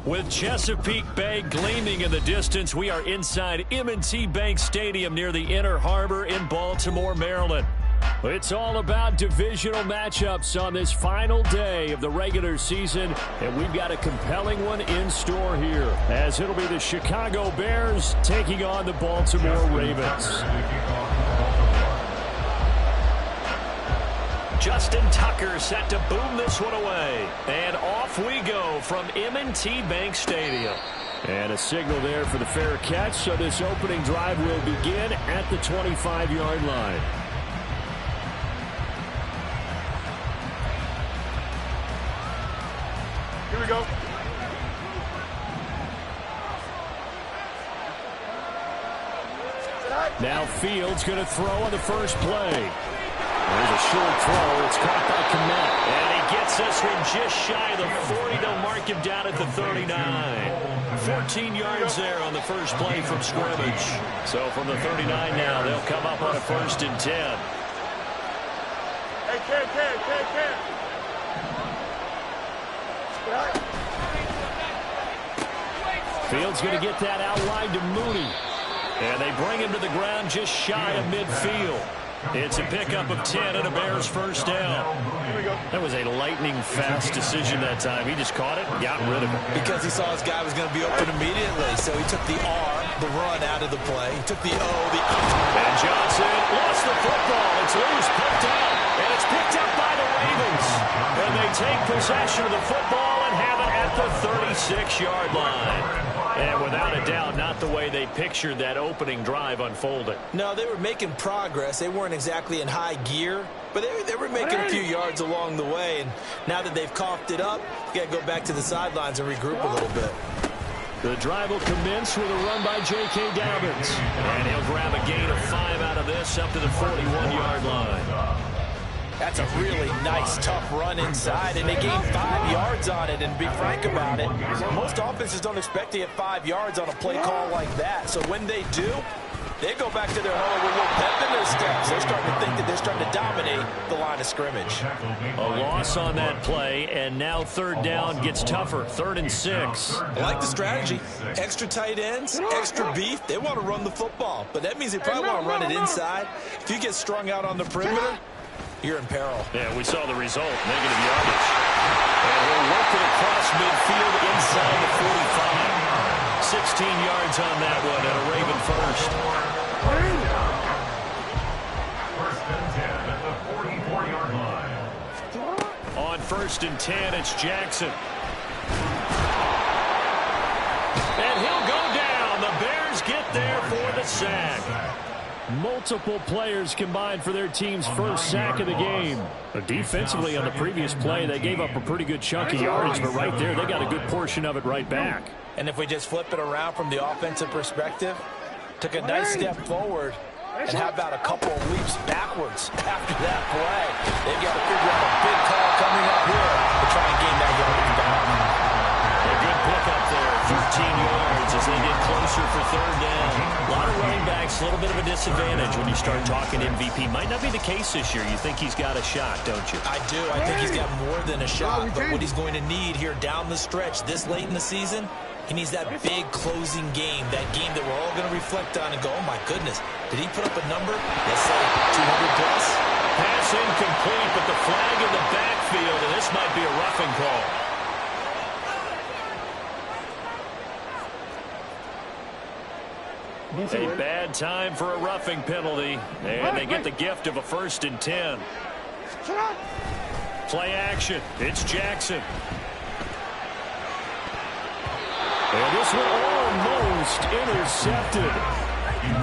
With Chesapeake Bay gleaming in the distance, we are inside M&T Bank Stadium near the Inner Harbor in Baltimore, Maryland. It's all about divisional matchups on this final day of the regular season, and we've got a compelling one in store here, as it'll be the Chicago Bears taking on the Baltimore Ravens. Justin Tucker set to boom this one away. And off we go from M&T Bank Stadium. And a signal there for the fair catch, so this opening drive will begin at the 25-yard line. Here we go. Now Fields going to throw on the first play. There's a short throw. It's caught by Kmet. And he gets this one just shy of the 40. They'll mark him down at the 39. 14 yards there on the first play from scrimmage. So from the 39 now, they'll come up on a 1st and 10. Hey, Ken. Fields going to get that outline to Mooney. And they bring him to the ground just shy of midfield. It's a pickup of 10 and a Bears first down. That was a lightning-fast decision that time. He just caught it and got rid of it. Because he saw his guy was going to be open immediately. So he took the R, the run, out of the play. He took the O, the out. And Johnson lost the football. It's loose, picked up. And it's picked up by the Ravens. And they take possession of the football and have it at the 36-yard line. And without a doubt, not the way they pictured that opening drive unfolding. No, they were making progress. They weren't exactly in high gear, but they were making a few yards along the way. And now that they've coughed it up, you got to go back to the sidelines and regroup a little bit. The drive will commence with a run by J.K. Dobbins. And he'll grab a gain of 5 out of this up to the 41-yard line. That's a really nice, tough run inside, and they gained 5 yards on it. And to be frank about it, most offenses don't expect to get 5 yards on a play call like that. So when they do, they go back to their hole with a little pep in their steps. They're starting to think that they're starting to dominate the line of scrimmage. A loss on that play, and now 3rd down gets tougher. 3rd and 6. I like the strategy. Extra tight ends, extra beef. They want to run the football, but that means they probably want to run it inside. If you get strung out on the perimeter, you're in peril. Yeah, we saw the result, negative yardage. And he'll work it across midfield inside the 45. 16 yards on that one, and a Raven first. First and 10 at the 44-yard line. On 1st and 10, it's Jackson. And he'll go down. The Bears get there for the sack. Multiple players combined for their team's first sack of the game. Defensively on the previous play, they gave up a pretty good chunk of yardage, but right there, they got a good portion of it right back. And if we just flip it around from the offensive perspective, took a nice step forward, and how about a couple of leaps backwards after that play? They've got to figure out a big call coming up here to try and gain that yardage back. A good pickup there, 13 yards as they get closer for 3rd down. A lot of running backs, a little bit of a disadvantage when you start talking MVP. Might not be the case this year. You think he's got a shot, don't you? I do. I think he's got more than a shot. But what he's going to need here down the stretch this late in the season, he needs that big closing game, that game that we're all going to reflect on and go, oh, my goodness, did he put up a number? Let's say 200-plus? Pass incomplete, but the flag in the backfield, and this might be a roughing call. A bad time for a roughing penalty, and they get the gift of a 1st and 10. Play action. It's Jackson. And this one almost intercepted.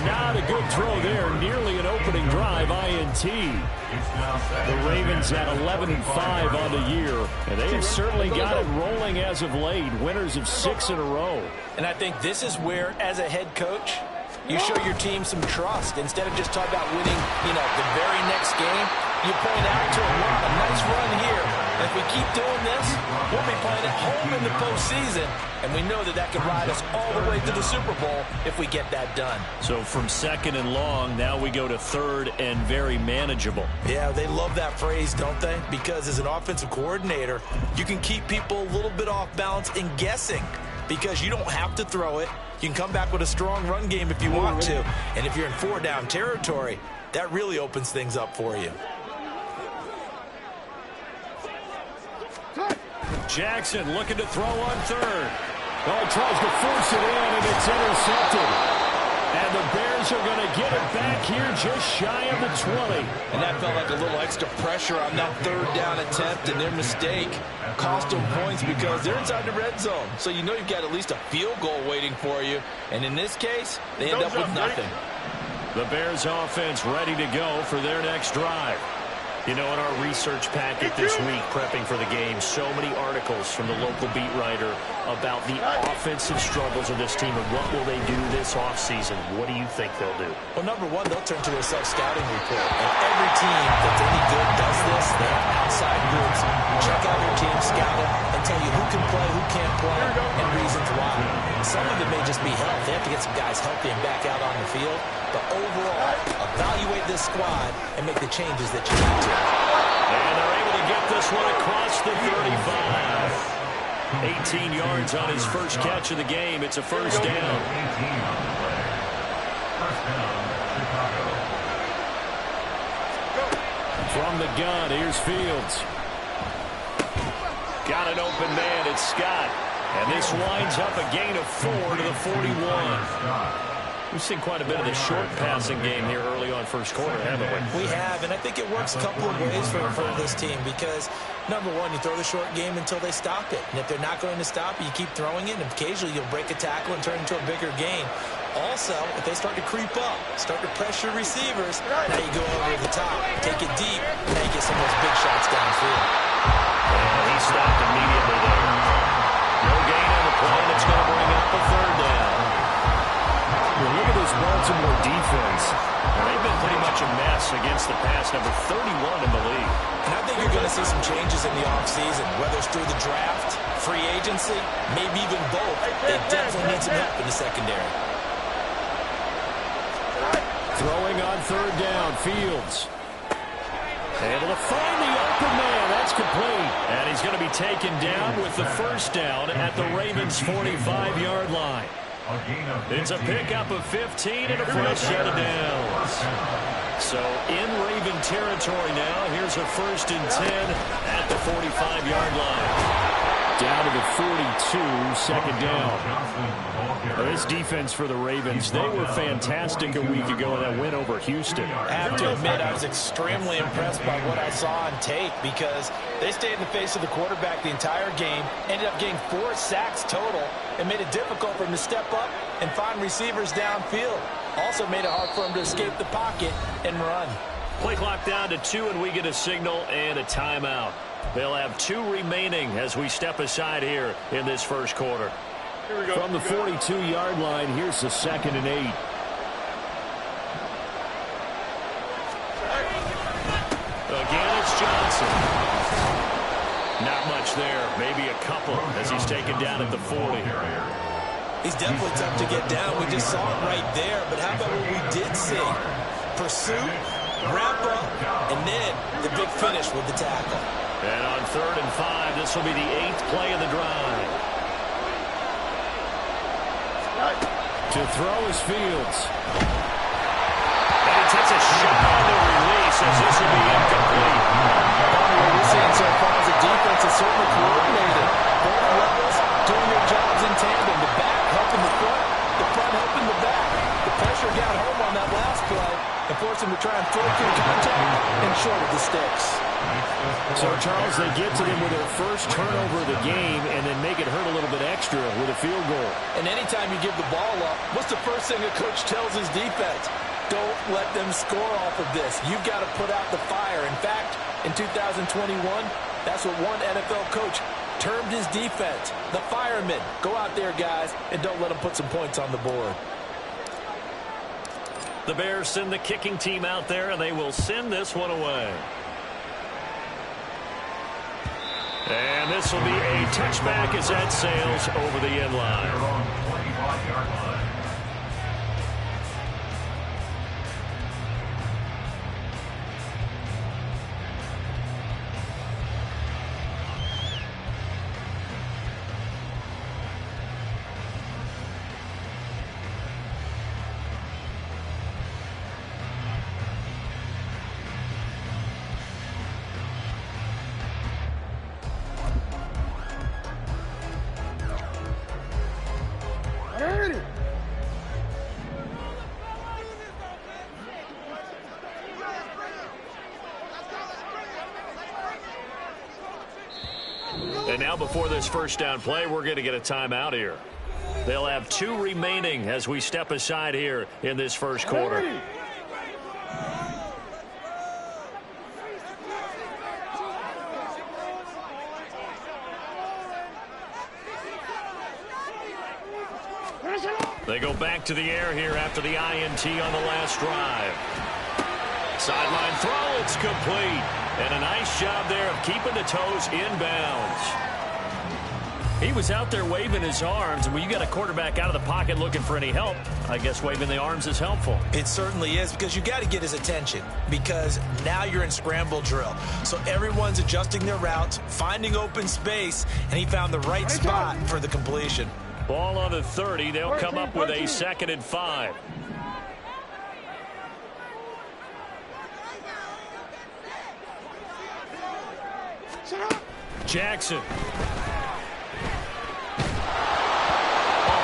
Not a good throw there. Nearly an opening drive INT. The Ravens at 11-5 on the year. And they have certainly got it rolling as of late. Winners of 6 in a row. And I think this is where, as a head coach, you show your team some trust. Instead of just talking about winning, the very next game, you point out to them, wow, nice run here. And if we keep doing this, we'll be playing at home in the postseason, and we know that that could ride us all the way to the Super Bowl if we get that done. So from second and long, now we go to third and very manageable. Yeah, they love that phrase, don't they? Because as an offensive coordinator, you can keep people a little bit off balance and guessing because you don't have to throw it. You can come back with a strong run game if you want to. And if you're in 4-down territory, that really opens things up for you. Jackson looking to throw on third. Oh, tries to force it in, and it's intercepted. And the Bears are going to get it back here just shy of the 20. And that felt like a little extra pressure on that 3rd down attempt, and their mistake cost them points because they're inside the red zone. So you know you've got at least a field goal waiting for you. And in this case, they end up with nothing. The Bears offense ready to go for their next drive. You know, in our research packet this week, prepping for the game, so many articles from the local beat writer about the offensive struggles of this team and what will they do this offseason. What do you think they'll do? Well, number one, they'll turn to their self-scouting report. And every team that's any good does this. They have outside groups. Check out their team, scout it, and tell you who can play, who can't play, and reasons why. Some of it may just be health. They have to get some guys healthy and back out on the field. But overall, evaluate this squad and make the changes that you need to. And they're able to get this one across the 35. 18 yards on his first catch of the game. It's a first down. From the gun, here's Fields. Got an open man, it's Scott. And this winds up a gain of 4 to the 41. We've seen quite a bit of the short passing game here early on first quarter, haven't we? We have, and I think it works a couple of ways for this team because, number one, you throw the short game until they stop it. And if they're not going to stop it, you keep throwing it, and occasionally you'll break a tackle and turn it into a bigger gain. Also, if they start to creep up, start to pressure receivers, now you go over the top, take it deep, and now you get some of those big shots downfield. And he stopped immediately there. No gain on the play, and it's going to bring up a 3rd down. Well, look at this Baltimore defense. They've been pretty much a mess against the pass, number 31 in the league. And I think you're going to see some changes in the offseason, whether it's through the draft, free agency, maybe even both. They definitely need some help in the secondary. Throwing on 3rd down, Fields. Able to find the open man. That's complete. And he's going to be taken down with the first down at the Ravens' 45-yard line. It's a pickup of 15 and a fresh set of downs. So in Raven territory now, here's a 1st and 10 at the 45-yard line. Down to the 42, second down. Well, this defense for the Ravens, they were fantastic a week ago in that win over Houston. I have to admit, I was extremely impressed by what I saw on tape because they stayed in the face of the quarterback the entire game, ended up getting 4 sacks total, and made it difficult for him to step up and find receivers downfield. Also made it hard for him to escape the pocket and run. Play clock down to 2, and we get a signal and a timeout. They'll have 2 remaining as we step aside here in this first quarter. From the 42-yard line, here's the 2nd and 8. Again, it's Johnson. Not much there. Maybe a couple as he's taken down at the 40. He's definitely tough to get down. We just saw it right there. But how about what we did see? Pursuit, wrap up, and then the big finish with the tackle. And on 3rd and 5, this will be the 8th play of the drive. To throw is Fields. And he takes a shot on the release as this will be incomplete. What we're seeing so far is the defense is certainly coordinated. Both levels doing their jobs in tandem. The back helping the front helping the back. The pressure got home on that last play and forced him to try and throw through contact and short of the sticks. So, Charles, they get to them with their first turnover of the game and then make it hurt a little bit extra with a field goal. And anytime you give the ball up, what's the first thing a coach tells his defense? Don't let them score off of this. You've got to put out the fire. In fact, in 2021, that's what one NFL coach termed his defense. The firemen. Go out there, guys, and don't let them put some points on the board. The Bears send the kicking team out there, and they will send this one away. And this will be a touchback as that sails over the end line. 25-yard line. And now before this first down play, we're going to get a timeout here. They'll have 2 remaining as we step aside here in this first quarter. They go back to the air here after the INT on the last drive. Sideline throw, it's complete. And a nice job there of keeping the toes inbounds. He was out there waving his arms, and when you got a quarterback out of the pocket looking for any help, I guess waving the arms is helpful. It certainly is, because you got to get his attention, because now you're in scramble drill. So everyone's adjusting their routes, finding open space, and he found the right spot for the completion. Ball on the 30. They'll come up with a 2nd and 5. Jackson. A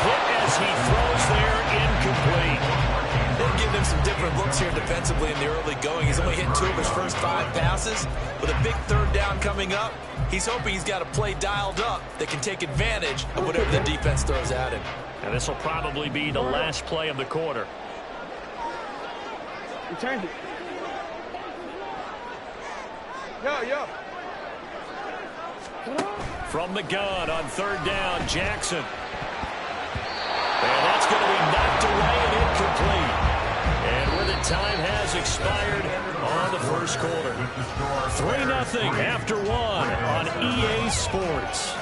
hit as he throws there, incomplete. They'll give him some different looks here defensively in the early going. He's only hit 2 of his first 5 passes. With a big 3rd down coming up, he's hoping he's got a play dialed up that can take advantage of whatever the defense throws at him. And this will probably be the last play of the quarter. Change it. Yo. From the gun on 3rd down, Jackson. And that's going to be knocked away and incomplete. And where the time has expired on the first quarter. 3-0 after 1 on EA Sports.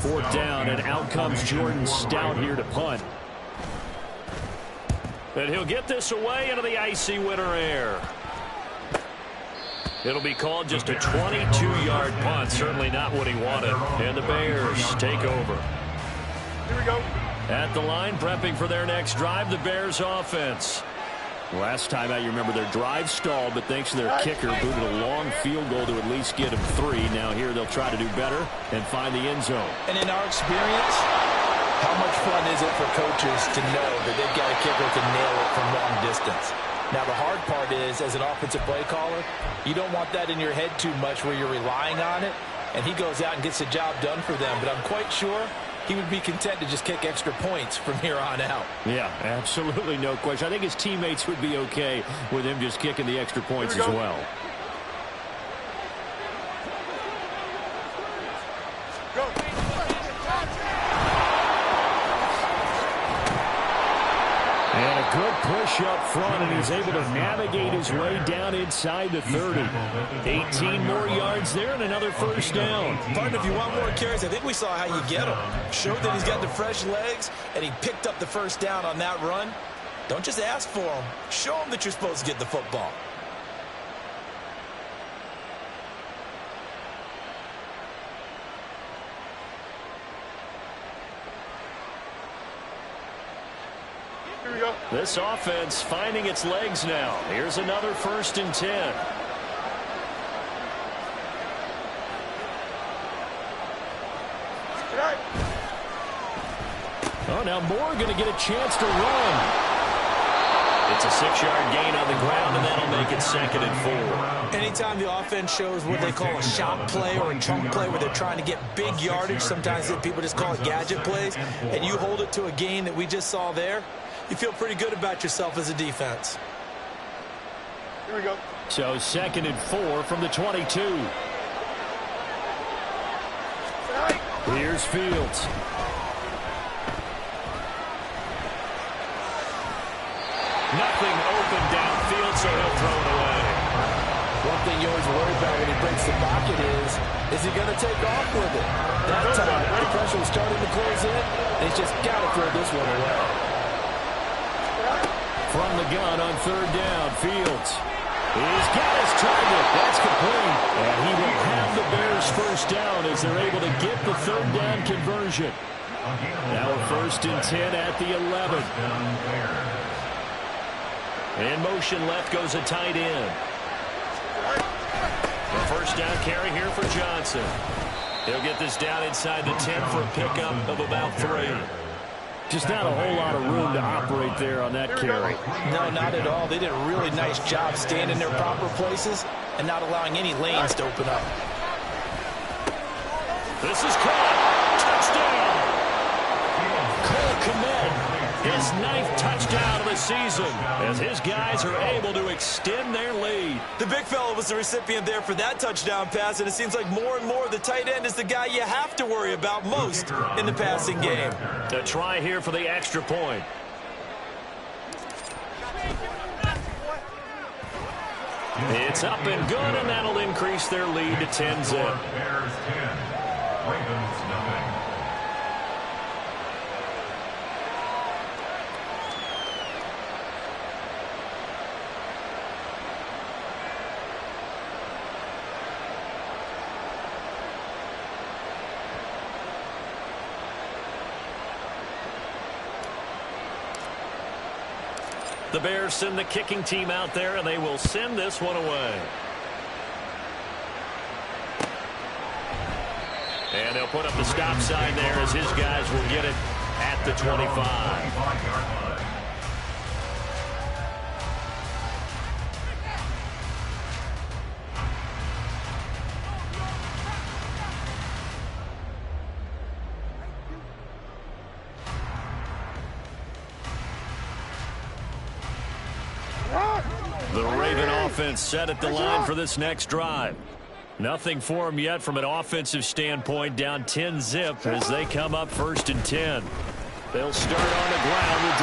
Fourth down, and out comes Jordan Stout here to punt. And he'll get this away into the icy winter air. It'll be called just a 22-yard punt. Certainly not what he wanted. And the Bears take over. Here we go. At the line, prepping for their next drive, the Bears offense. Last time out, you remember their drive stalled, but thanks to their kicker, booted a long field goal to at least get them 3. Now here they'll try to do better and find the end zone. And in our experience, how much fun is it for coaches to know that they've got a kicker to nail it from long distance? Now, the hard part is, as an offensive play caller, you don't want that in your head too much where you're relying on it, and he goes out and gets the job done for them. But I'm quite sure he would be content to just kick extra points from here on out. Yeah, absolutely no question. I think his teammates would be okay with him just kicking the extra points as well. Go. And a good push up front, and he's able to navigate his way down inside the 30. 18 more yards there and another first down. Partner, if you want more carries, I think we saw how you get him. Showed that he's got the fresh legs, and he picked up the first down on that run. Don't just ask for him. Show him that you're supposed to get the football. Here we go. This offense finding its legs now. Here's another 1st and 10. Right. Oh, now Moore going to get a chance to run. It's a 6-yard gain on the ground, and that'll make it 2nd and 4. Anytime the offense shows what they call a shot play or a chunk play where they're trying to get big yardage, sometimes people just call it gadget plays, and you hold it to a gain that we just saw there, you feel pretty good about yourself as a defense. Here we go. So 2nd and 4 from the 22. Right. Here's Fields. Nothing open downfield, so he'll throw it away. One thing you always worry about when he breaks the pocket is he going to take off with it? That time, the pressure was starting to close in, and he's just got to throw this one away. From the gun on third down, Fields. He's got his target. That's complete. And he will have the Bears first down as they're able to get the third down conversion. Now a 1st and 10 at the 11. In motion left goes a tight end. The first down carry here for Johnson. He'll get this down inside the 10 for a pickup of about 3. Just not a whole lot of room to operate there on that carry. No, not at all. They did a really nice job staying in their proper places and not allowing any lanes to open up. This is caught. Touchdown. Cole Kmet, his 9th touchdown of the season, as his guys are able to extend their lead. The big fella was the recipient there for that touchdown pass, and it seems like more and more the tight end is the guy you have to worry about most in the passing game. A try here for the extra point. It's up and good, and that'll increase their lead to 10-zip. Bears 10, Ravens nothing. The Bears send the kicking team out there, and they will send this one away. And they'll put up the stop sign there as his guys will get it at the 25. The Raven offense set at the line for this next drive. Nothing for them yet from an offensive standpoint, down 10-zip as they come up 1st and 10. They'll start on the ground with